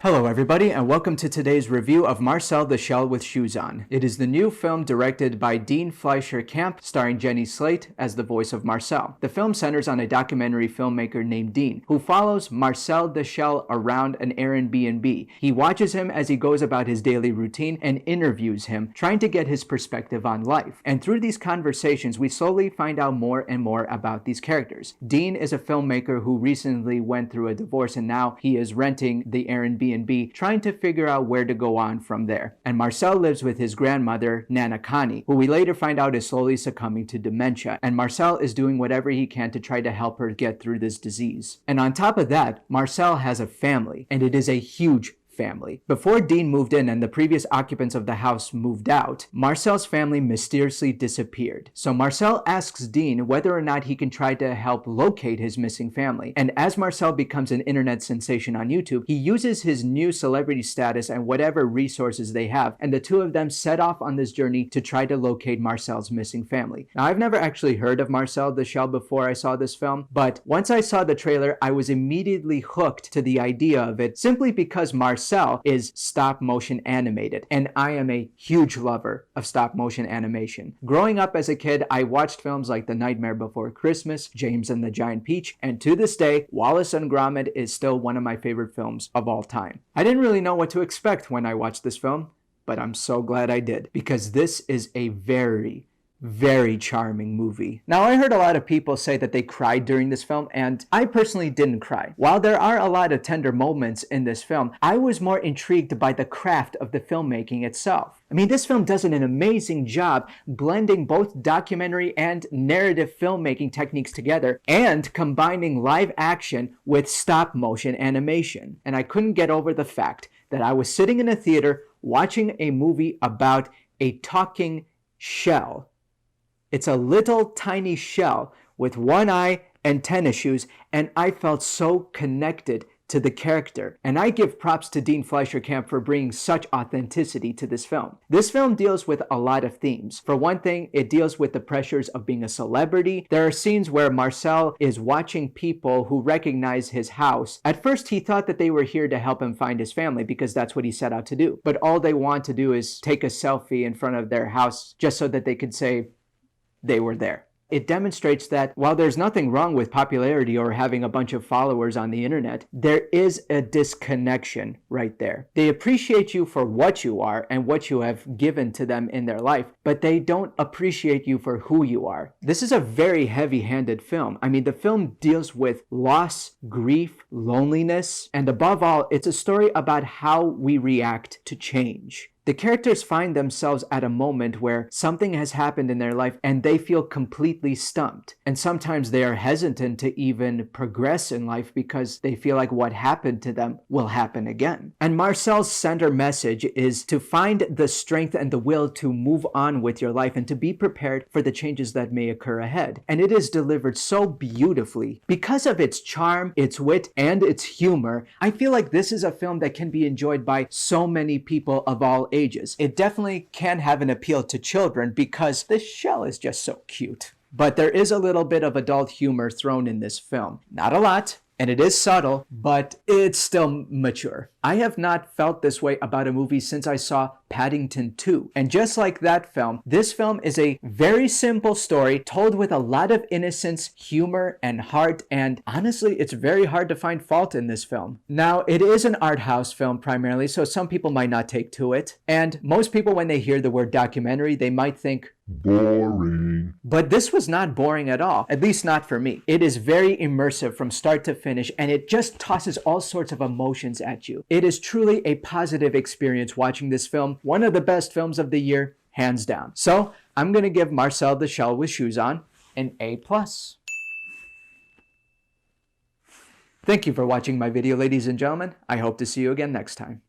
Hello everybody and welcome to today's review of Marcel the Shell with Shoes On. It is the new film directed by Dean Fleischer-Camp starring Jenny Slate as the voice of Marcel. The film centers on a documentary filmmaker named Dean who follows Marcel the Shell around an Airbnb. He watches him as he goes about his daily routine and interviews him, trying to get his perspective on life. And through these conversations we slowly find out more and more about these characters. Dean is a filmmaker who recently went through a divorce and now he is renting the Airbnb, trying to figure out where to go on from there. And Marcel lives with his grandmother, Nana Connie, who we later find out is slowly succumbing to dementia. And Marcel is doing whatever he can to try to help her get through this disease. And on top of that, Marcel has a family, and it is a huge family. Before Dean moved in and the previous occupants of the house moved out, Marcel's family mysteriously disappeared. So Marcel asks Dean whether or not he can try to help locate his missing family. And as Marcel becomes an internet sensation on YouTube, he uses his new celebrity status and whatever resources they have, and the two of them set off on this journey to try to locate Marcel's missing family. Now, I've never actually heard of Marcel the Shell before I saw this film, but once I saw the trailer, I was immediately hooked to the idea of it simply because Marcel is stop motion animated, and I am a huge lover of stop motion animation. Growing up as a kid, I watched films like The Nightmare Before Christmas, James and the Giant Peach, and to this day, Wallace and Gromit is still one of my favorite films of all time. I didn't really know what to expect when I watched this film, but I'm so glad I did, because this is a very charming movie. Now, I heard a lot of people say that they cried during this film, and I personally didn't cry. While there are a lot of tender moments in this film, I was more intrigued by the craft of the filmmaking itself. I mean, this film does an amazing job blending both documentary and narrative filmmaking techniques together and combining live action with stop motion animation. And I couldn't get over the fact that I was sitting in a theater watching a movie about a talking shell. It's a little tiny shell with one eye and tennis shoes, and I felt so connected to the character. And I give props to Dean Fleischer-Camp for bringing such authenticity to this film. This film deals with a lot of themes. For one thing, it deals with the pressures of being a celebrity. There are scenes where Marcel is watching people who recognize his house. At first, he thought that they were here to help him find his family because that's what he set out to do. But all they want to do is take a selfie in front of their house just so that they could say they were there. It demonstrates that while there's nothing wrong with popularity or having a bunch of followers on the internet, there is a disconnection right there. They appreciate you for what you are and what you have given to them in their life, but they don't appreciate you for who you are. This is a very heavy-handed film. I mean, the film deals with loss, grief, loneliness, and above all, it's a story about how we react to change. The characters find themselves at a moment where something has happened in their life and they feel completely stumped. And sometimes they are hesitant to even progress in life because they feel like what happened to them will happen again. And Marcel's center message is to find the strength and the will to move on with your life and to be prepared for the changes that may occur ahead. And it is delivered so beautifully. Because of its charm, its wit, and its humor, I feel like this is a film that can be enjoyed by so many people of all ages. It definitely can have an appeal to children because the shell is just so cute. But there is a little bit of adult humor thrown in this film. Not a lot, and it is subtle, but it's still mature. I have not felt this way about a movie since I saw Paddington 2. And just like that film, this film is a very simple story told with a lot of innocence, humor, and heart, and honestly, it's very hard to find fault in this film. Now, it is an art house film primarily, so some people might not take to it. And most people, when they hear the word documentary, they might think, boring. But this was not boring at all, at least not for me. It is very immersive from start to finish, and it just tosses all sorts of emotions at you. It is truly a positive experience watching this film, one of the best films of the year, hands down. So I'm going to give Marcel the Shell with Shoes On an A+. Thank you for watching my video, ladies and gentlemen. I hope to see you again next time.